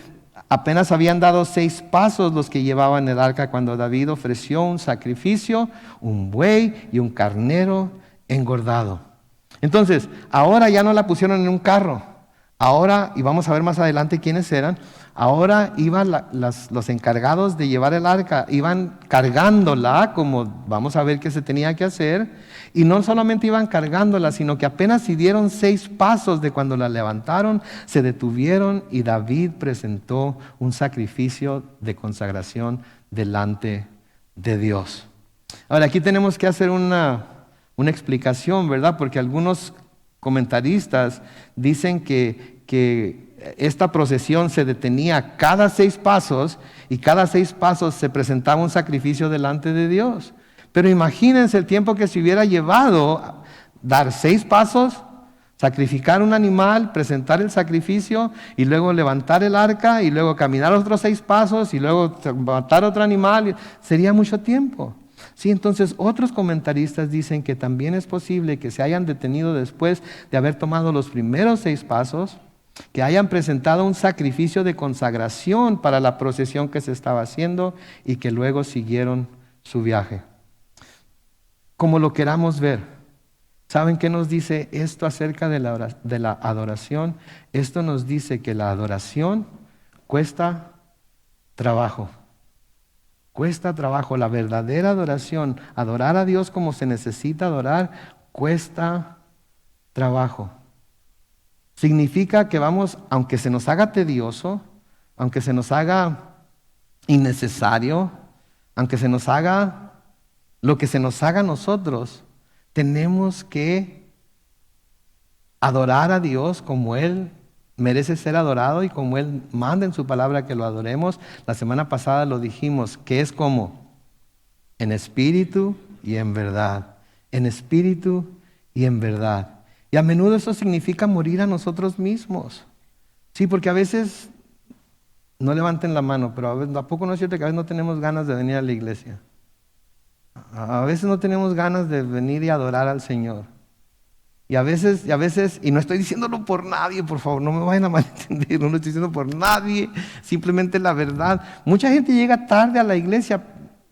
apenas habían dado 6 pasos los que llevaban el arca cuando David ofreció un sacrificio, un buey y un carnero engordado. Entonces, ahora ya no la pusieron en un carro. Ahora, y vamos a ver más adelante quiénes eran, ahora iban los encargados de llevar el arca, iban cargándola, como vamos a ver que se tenía que hacer, y no solamente iban cargándola, sino que apenas si dieron 6 pasos de cuando la levantaron, se detuvieron y David presentó un sacrificio de consagración delante de Dios. Ahora, aquí tenemos que hacer una explicación, ¿verdad? Porque algunos comentaristas dicen que esta procesión se detenía cada 6 pasos y cada 6 pasos se presentaba un sacrificio delante de Dios. Pero imagínense el tiempo que se hubiera llevado dar 6 pasos, sacrificar un animal, presentar el sacrificio y luego levantar el arca y luego caminar otros 6 pasos y luego matar otro animal. Sería mucho tiempo. Sí, entonces otros comentaristas dicen que también es posible que se hayan detenido después de haber tomado los primeros 6 pasos, que hayan presentado un sacrificio de consagración para la procesión que se estaba haciendo y que luego siguieron su viaje. Como lo queramos ver, ¿saben qué nos dice esto acerca de la adoración? Esto nos dice que la adoración cuesta trabajo. Cuesta trabajo. La verdadera adoración, adorar a Dios como se necesita adorar, cuesta trabajo. Significa que vamos, aunque se nos haga tedioso, aunque se nos haga innecesario, aunque se nos haga lo que se nos haga a nosotros, tenemos que adorar a Dios como Él merece ser adorado y como Él manda en su palabra que lo adoremos. La semana pasada lo dijimos, que es como en espíritu y en verdad. En espíritu y en verdad. Y a menudo eso significa morir a nosotros mismos. Sí, porque a veces, no levanten la mano, pero ¿a poco no es cierto que a veces no tenemos ganas de venir a la iglesia? A veces no tenemos ganas de venir y adorar al Señor. Y a veces, y no estoy diciéndolo por nadie, por favor, no me vayan a malentender, no lo estoy diciendo por nadie, simplemente la verdad. Mucha gente llega tarde a la iglesia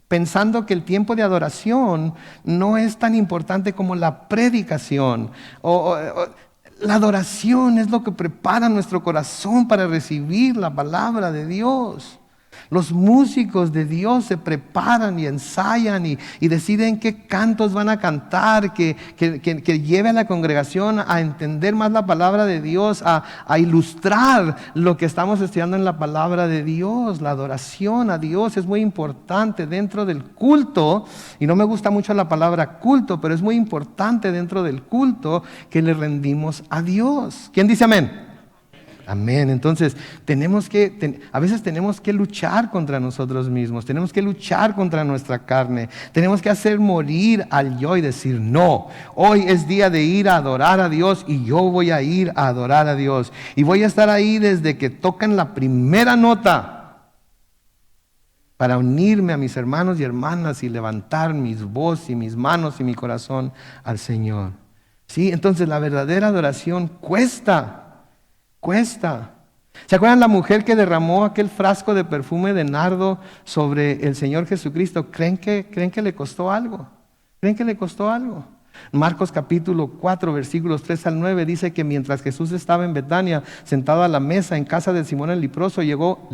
pensando que el tiempo de adoración no es tan importante como la predicación. La adoración es lo que prepara nuestro corazón para recibir la palabra de Dios. Los músicos de Dios se preparan y ensayan y deciden qué cantos van a cantar, que lleve a la congregación a entender más la palabra de Dios, a ilustrar lo que estamos estudiando en la palabra de Dios. La adoración a Dios es muy importante dentro del culto, y no me gusta mucho la palabra culto, pero es muy importante dentro del culto que le rendimos a Dios. ¿Quién dice amén? Amén. Entonces, a veces tenemos que luchar contra nosotros mismos, tenemos que luchar contra nuestra carne, tenemos que hacer morir al yo y decir, no, hoy es día de ir a adorar a Dios y yo voy a ir a adorar a Dios. Y voy a estar ahí desde que tocan la primera nota para unirme a mis hermanos y hermanas y levantar mis voz y mis manos y mi corazón al Señor. ¿Sí? Entonces, la verdadera adoración cuesta. ¿Se acuerdan la mujer que derramó aquel frasco de perfume de nardo sobre el Señor Jesucristo? ¿Creen que le costó algo? ¿Creen que le costó algo? Marcos capítulo 4 versículos 3 al 9 dice que mientras Jesús estaba en Betania, sentado a la mesa en casa de Simón el leproso, llegó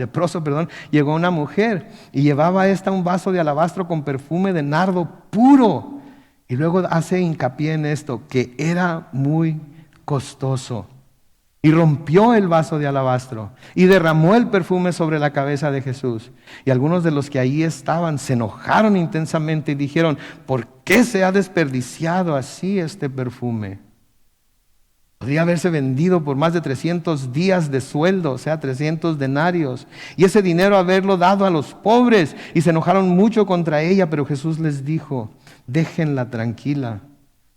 una mujer y llevaba un vaso de alabastro con perfume de nardo puro. Y luego hace hincapié en esto, que era muy costoso. Y rompió el vaso de alabastro y derramó el perfume sobre la cabeza de Jesús. Y algunos de los que allí estaban se enojaron intensamente y dijeron, ¿por qué se ha desperdiciado así este perfume? Podría haberse vendido por más de 300 días de sueldo, o sea, 300 denarios. Y ese dinero haberlo dado a los pobres. Y se enojaron mucho contra ella, pero Jesús les dijo, déjenla tranquila.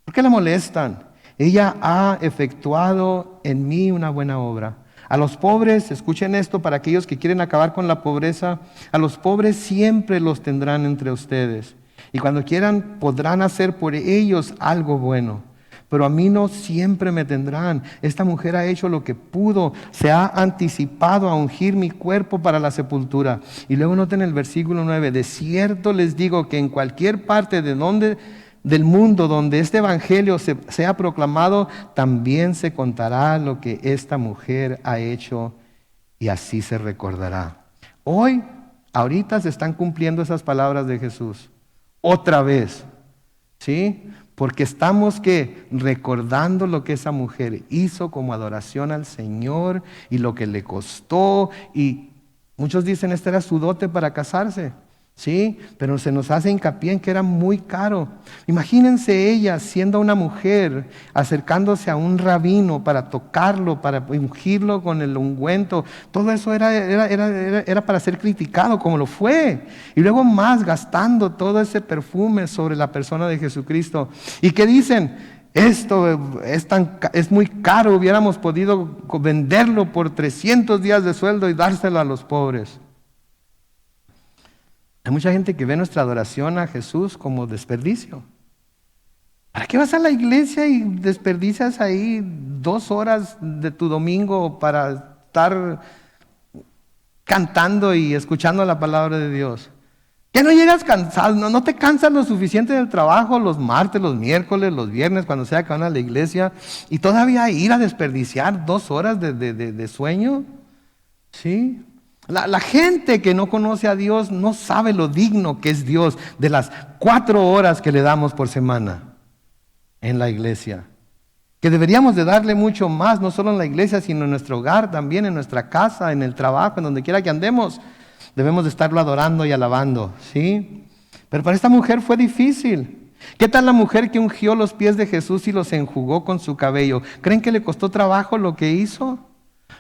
¿Por qué la molestan? Ella ha efectuado en mí una buena obra. A los pobres, escuchen esto para aquellos que quieren acabar con la pobreza, a los pobres siempre los tendrán entre ustedes. y cuando quieran podrán hacer por ellos algo bueno. Pero a mí no siempre me tendrán. Esta mujer ha hecho lo que pudo, se ha anticipado a ungir mi cuerpo para la sepultura. Y luego noten el versículo 9, de cierto les digo que en cualquier parte del mundo donde este evangelio sea proclamado, también se contará lo que esta mujer ha hecho y así se recordará. Ahorita se están cumpliendo esas palabras de Jesús. Otra vez, ¿sí? Porque estamos recordando lo que esa mujer hizo como adoración al Señor y lo que le costó. Y muchos dicen, este era su dote para casarse. Sí, pero se nos hace hincapié en que era muy caro. Imagínense ella siendo una mujer, acercándose a un rabino para tocarlo, para ungirlo con el ungüento. Todo eso era para ser criticado, como lo fue. Y luego más gastando todo ese perfume sobre la persona de Jesucristo. ¿Y qué dicen? Esto es muy caro, hubiéramos podido venderlo por 300 días de sueldo y dárselo a los pobres. Hay mucha gente que ve nuestra adoración a Jesús como desperdicio. ¿Para qué vas a la iglesia y desperdicias ahí 2 horas de tu domingo para estar cantando y escuchando la palabra de Dios? ¿Que no llegas cansado? ¿No te cansas lo suficiente del trabajo los martes, los miércoles, los viernes, cuando sea que van a la iglesia? Y todavía ir a desperdiciar 2 horas de sueño. ¿Sí? La gente que no conoce a Dios no sabe lo digno que es Dios de las 4 horas que le damos por semana en la iglesia. Que deberíamos de darle mucho más, no solo en la iglesia, sino en nuestro hogar, también en nuestra casa, en el trabajo, en donde quiera que andemos. Debemos de estarlo adorando y alabando, ¿sí? Pero para esta mujer fue difícil. ¿Qué tal la mujer que ungió los pies de Jesús y los enjugó con su cabello? ¿Creen que le costó trabajo lo que hizo?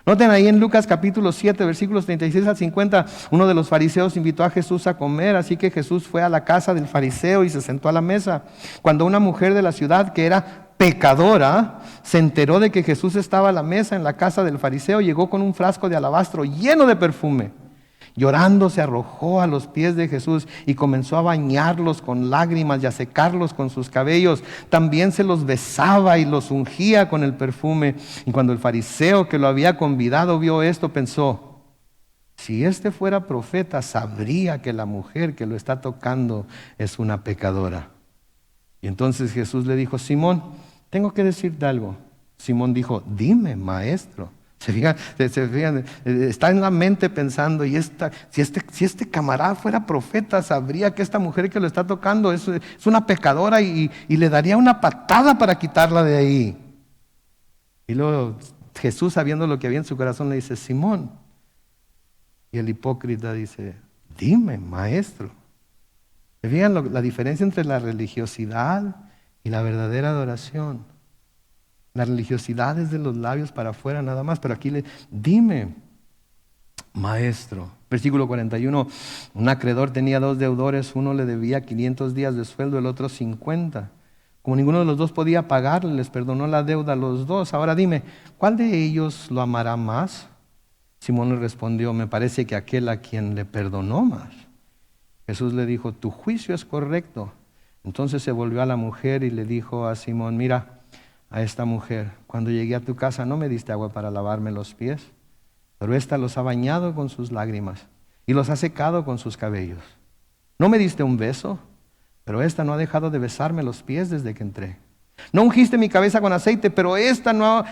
Noten ahí en Lucas capítulo 7, versículos 36 al 50, uno de los fariseos invitó a Jesús a comer, así que Jesús fue a la casa del fariseo y se sentó a la mesa. Cuando una mujer de la ciudad que era pecadora se enteró de que Jesús estaba a la mesa en la casa del fariseo, llegó con un frasco de alabastro lleno de perfume. Llorando se arrojó a los pies de Jesús y comenzó a bañarlos con lágrimas y a secarlos con sus cabellos. También se los besaba y los ungía con el perfume. Y cuando el fariseo que lo había convidado vio esto, pensó, si este fuera profeta, sabría que la mujer que lo está tocando es una pecadora. Y entonces Jesús le dijo, Simón, tengo que decirte algo. Simón dijo, dime, maestro. Se fijan, está en la mente pensando, si este camarada fuera profeta, sabría que esta mujer que lo está tocando es una pecadora y le daría una patada para quitarla de ahí. Y luego Jesús, sabiendo lo que había en su corazón, le dice, Simón. Y el hipócrita dice, dime, maestro. ¿Se fijan la diferencia entre la religiosidad y la verdadera adoración? La religiosidad es de los labios para afuera nada más, pero aquí dime, maestro. Versículo 41, un acreedor tenía 2 deudores, uno le debía 500 días de sueldo, el otro 50. Como ninguno de los dos podía pagarle, les perdonó la deuda a los dos. Ahora dime, ¿cuál de ellos lo amará más? Simón le respondió, me parece que aquel a quien le perdonó más. Jesús le dijo, tu juicio es correcto. Entonces se volvió a la mujer y le dijo a Simón, mira, a esta mujer, cuando llegué a tu casa no me diste agua para lavarme los pies, pero ésta los ha bañado con sus lágrimas y los ha secado con sus cabellos. No me diste un beso, pero ésta no ha dejado de besarme los pies desde que entré. No ungiste mi cabeza con aceite, pero esta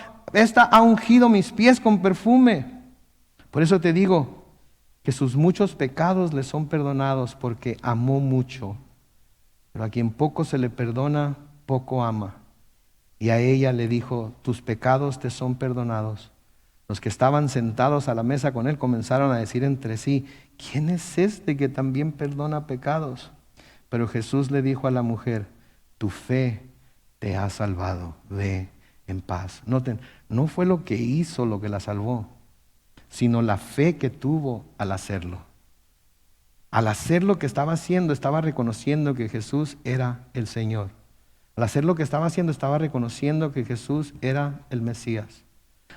ha ungido mis pies con perfume. Por eso te digo que sus muchos pecados le son perdonados porque amó mucho, pero a quien poco se le perdona, poco ama. Y a ella le dijo, tus pecados te son perdonados. Los que estaban sentados a la mesa con él comenzaron a decir entre sí, ¿quién es este que también perdona pecados? Pero Jesús le dijo a la mujer, tu fe te ha salvado, ve en paz. Noten, no fue lo que hizo lo que la salvó, sino la fe que tuvo al hacerlo. Al hacer lo que estaba haciendo, estaba reconociendo que Jesús era el Señor. Al hacer lo que estaba haciendo, estaba reconociendo que Jesús era el Mesías.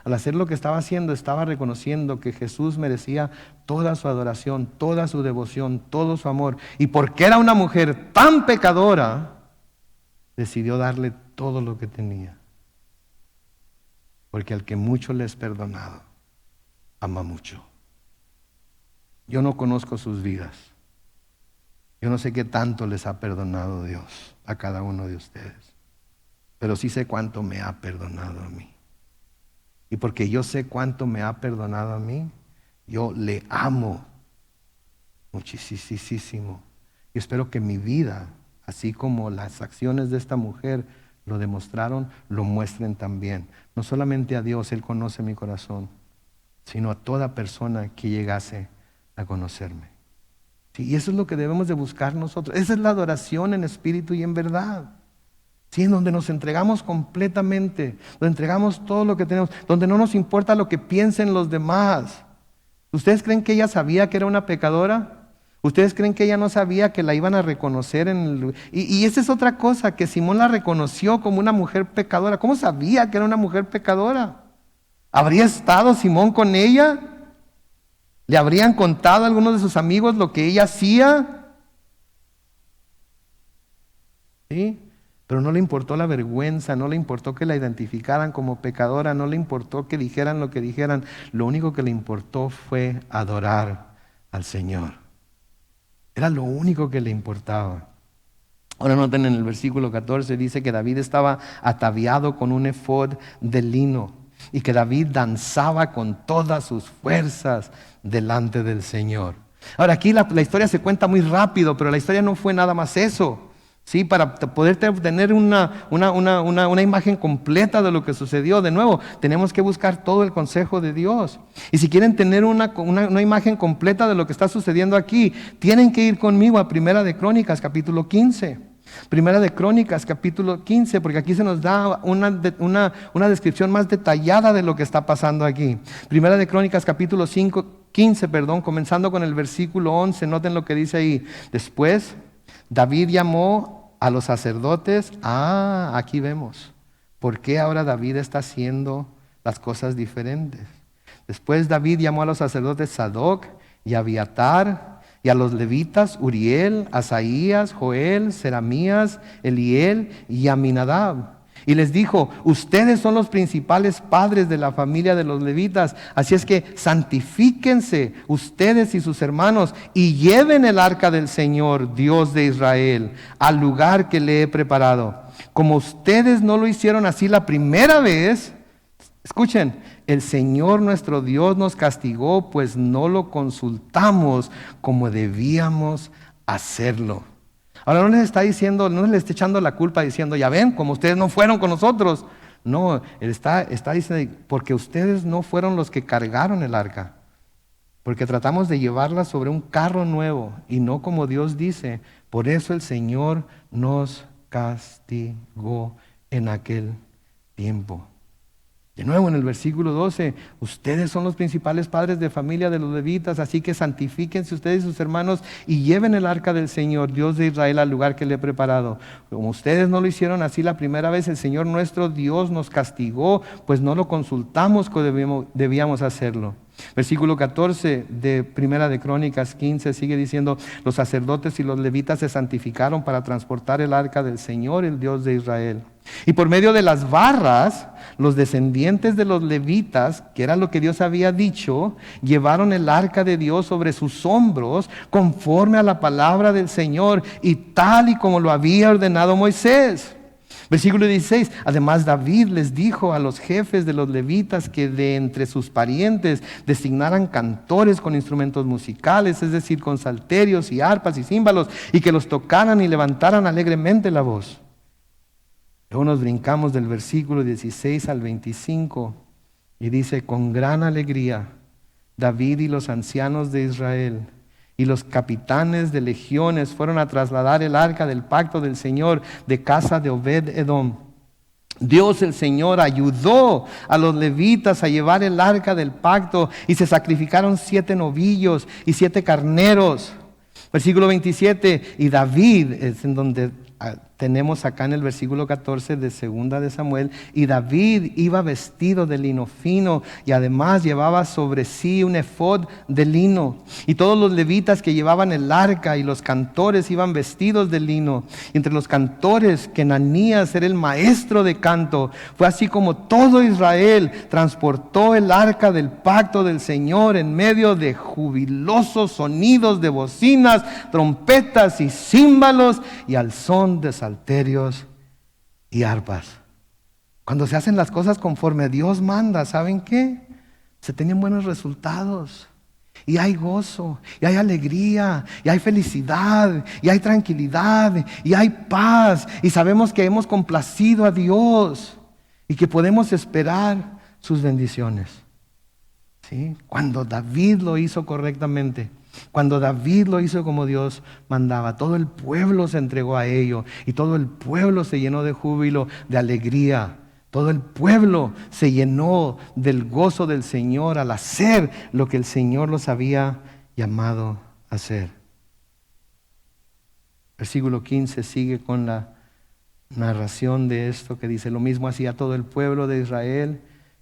Al hacer lo que estaba haciendo, estaba reconociendo que Jesús merecía toda su adoración, toda su devoción, todo su amor. Y porque era una mujer tan pecadora, decidió darle todo lo que tenía. Porque al que mucho le es perdonado, ama mucho. Yo no conozco sus vidas. Yo no sé qué tanto les ha perdonado Dios a cada uno de ustedes. Pero sí sé cuánto me ha perdonado a mí. Y porque yo sé cuánto me ha perdonado a mí, yo le amo muchísimo. Y espero que mi vida, así como las acciones de esta mujer lo demostraron, lo muestren también. No solamente a Dios, Él conoce mi corazón, sino a toda persona que llegase a conocerme. Sí, y eso es lo que debemos de buscar nosotros. Esa es la adoración en espíritu y en verdad. Sí, en donde nos entregamos completamente, donde entregamos todo lo que tenemos, donde no nos importa lo que piensen los demás. ¿Ustedes creen que ella sabía que era una pecadora? ¿Ustedes creen que ella no sabía que la iban a reconocer y esa es otra cosa, que Simón la reconoció como una mujer pecadora? ¿Cómo sabía que era una mujer pecadora? ¿Habría estado Simón con ella? ¿Le habrían contado a algunos de sus amigos lo que ella hacía? ¿Sí? Pero no le importó la vergüenza, no le importó que la identificaran como pecadora, no le importó que dijeran lo que dijeran. Lo único que le importó fue adorar al Señor. Era lo único que le importaba. Ahora noten en el versículo 14, dice que David estaba ataviado con un efod de lino y que David danzaba con todas sus fuerzas delante del Señor. Ahora aquí la historia se cuenta muy rápido, pero la historia no fue nada más eso. Sí, para poder obtener una imagen completa de lo que sucedió, de nuevo, tenemos que buscar todo el consejo de Dios. Y si quieren tener una imagen completa de lo que está sucediendo aquí, tienen que ir conmigo a Primera de Crónicas, capítulo 15. Primera de Crónicas, capítulo 15, porque aquí se nos da una descripción más detallada de lo que está pasando aquí. Primera de Crónicas, capítulo 15, comenzando con el versículo 11, noten lo que dice ahí. Después, David llamó a los sacerdotes. Aquí vemos por qué ahora David está haciendo las cosas diferentes. Después David llamó a los sacerdotes Sadoc y Abiatar, y a los levitas Uriel, Asaías, Joel, Seramías, Eliel y Aminadab. Y les dijo: ustedes son los principales padres de la familia de los levitas, así es que santifíquense ustedes y sus hermanos y lleven el arca del Señor, Dios de Israel, al lugar que le he preparado. Como ustedes no lo hicieron así la primera vez, escuchen, el Señor nuestro Dios nos castigó, pues no lo consultamos como debíamos hacerlo. Ahora no les está diciendo, no les está echando la culpa diciendo, ya ven, como ustedes no fueron con nosotros. No, él está diciendo, porque ustedes no fueron los que cargaron el arca. Porque tratamos de llevarla sobre un carro nuevo y no como Dios dice. Por eso el Señor nos castigó en aquel tiempo. De nuevo en el versículo 12, ustedes son los principales padres de familia de los levitas, así que santifíquense ustedes y sus hermanos y lleven el arca del Señor, Dios de Israel, al lugar que le he preparado. Como ustedes no lo hicieron así la primera vez, el Señor nuestro Dios nos castigó, pues no lo consultamos como debíamos hacerlo. Versículo 14 de Primera de Crónicas 15 sigue diciendo: los sacerdotes y los levitas se santificaron para transportar el arca del Señor, el Dios de Israel. Y por medio de las barras, los descendientes de los levitas, que era lo que Dios había dicho, llevaron el arca de Dios sobre sus hombros conforme a la palabra del Señor y tal y como lo había ordenado Moisés. Versículo 16, además David les dijo a los jefes de los levitas que de entre sus parientes designaran cantores con instrumentos musicales, es decir, con salterios y arpas y címbalos, y que los tocaran y levantaran alegremente la voz. Luego nos brincamos del versículo 16 al 25 y dice: con gran alegría David y los ancianos de Israel y los capitanes de legiones fueron a trasladar el arca del pacto del Señor de casa de Obed-Edom. Dios el Señor ayudó a los levitas a llevar el arca del pacto y se sacrificaron 7 novillos y 7 carneros. Versículo 27, y David, es en donde tenemos acá en el versículo 14 de segunda de Samuel, y David iba vestido de lino fino y además llevaba sobre sí un efod de lino. Y todos los levitas que llevaban el arca y los cantores iban vestidos de lino. Y entre los cantores, Kenanías era el maestro de canto. Fue así como todo Israel transportó el arca del pacto del Señor en medio de jubilosos sonidos de bocinas, trompetas y címbalos y al son de salterios y arpas. Cuando se hacen las cosas conforme Dios manda, ¿saben qué? Se tienen buenos resultados. Y hay gozo, y hay alegría, y hay felicidad, y hay tranquilidad, y hay paz. Y sabemos que hemos complacido a Dios y que podemos esperar sus bendiciones. ¿Sí? Cuando David lo hizo correctamente, cuando David lo hizo como Dios mandaba, todo el pueblo se entregó a ello y todo el pueblo se llenó de júbilo, de alegría. Todo el pueblo se llenó del gozo del Señor al hacer lo que el Señor los había llamado a hacer. Versículo 15 sigue con la narración de esto que dice: lo mismo hacía todo el pueblo de Israel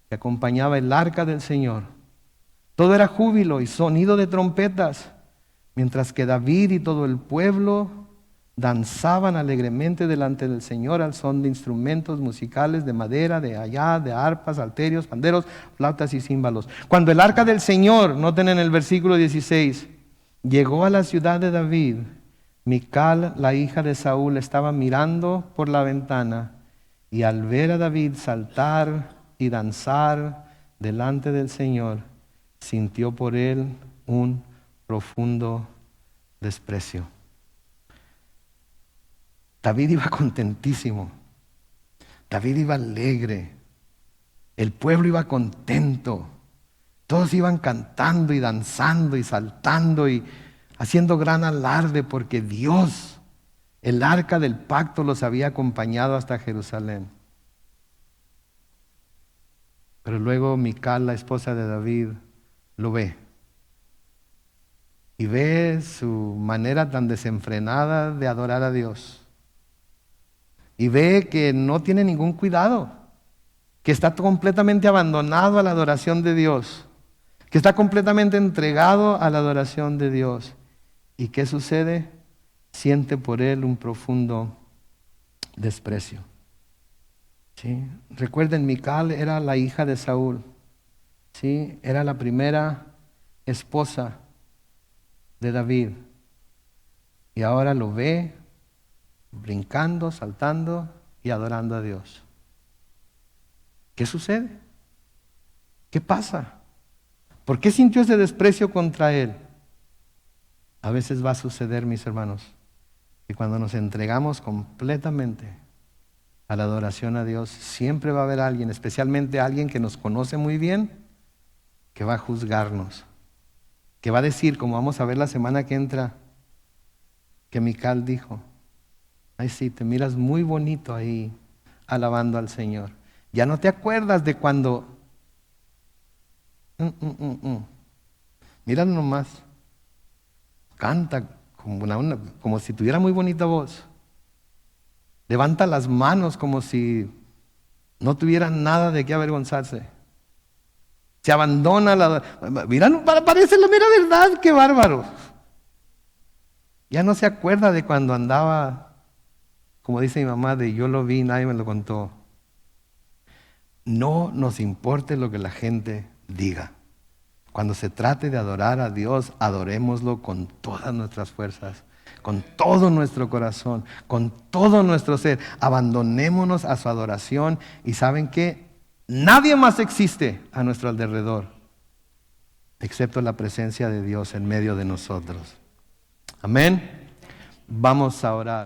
que acompañaba el arca del Señor. Todo era júbilo y sonido de trompetas, mientras que David y todo el pueblo danzaban alegremente delante del Señor al son de instrumentos musicales de madera, de hayá, de arpas, salterios, panderos, flautas y címbalos. Cuando el arca del Señor, noten en el versículo 16, llegó a la ciudad de David, Mical, la hija de Saúl, estaba mirando por la ventana y al ver a David saltar y danzar delante del Señor, sintió por él un profundo desprecio. David iba contentísimo, David iba alegre, el pueblo iba contento, todos iban cantando y danzando y saltando y haciendo gran alarde porque Dios, el arca del pacto, los había acompañado hasta Jerusalén. Pero luego Mical, la esposa de David, lo ve y ve su manera tan desenfrenada de adorar a Dios y ve que no tiene ningún cuidado, que está completamente abandonado a la adoración de Dios, que está completamente entregado a la adoración de Dios. ¿Y qué sucede? Siente por él un profundo desprecio. ¿Sí? Recuerden, Mical era la hija de Saúl. ¿Sí? Era la primera esposa de David. Y ahora lo ve brincando, saltando y adorando a Dios. ¿Qué sucede? ¿Qué pasa? ¿Por qué sintió ese desprecio contra él? A veces va a suceder, mis hermanos, que cuando nos entregamos completamente a la adoración a Dios, siempre va a haber alguien, especialmente alguien que nos conoce muy bien, que va a juzgarnos, que va a decir, como vamos a ver la semana que entra, que Mical dijo: ay, sí, te miras muy bonito ahí alabando al Señor. Ya no te acuerdas de cuando... Mira nomás, canta como si tuviera muy bonita voz. Levanta las manos como si no tuviera nada de qué avergonzarse. Se abandona mira, parece la mera verdad, qué bárbaro. Ya no se acuerda de cuando andaba, como dice mi mamá, de yo lo vi, nadie me lo contó. No nos importe lo que la gente diga. Cuando se trate de adorar a Dios, adorémoslo con todas nuestras fuerzas, con todo nuestro corazón, con todo nuestro ser. Abandonémonos a su adoración y ¿saben qué? Nadie más existe a nuestro alrededor, excepto la presencia de Dios en medio de nosotros. Amén. Vamos a orar.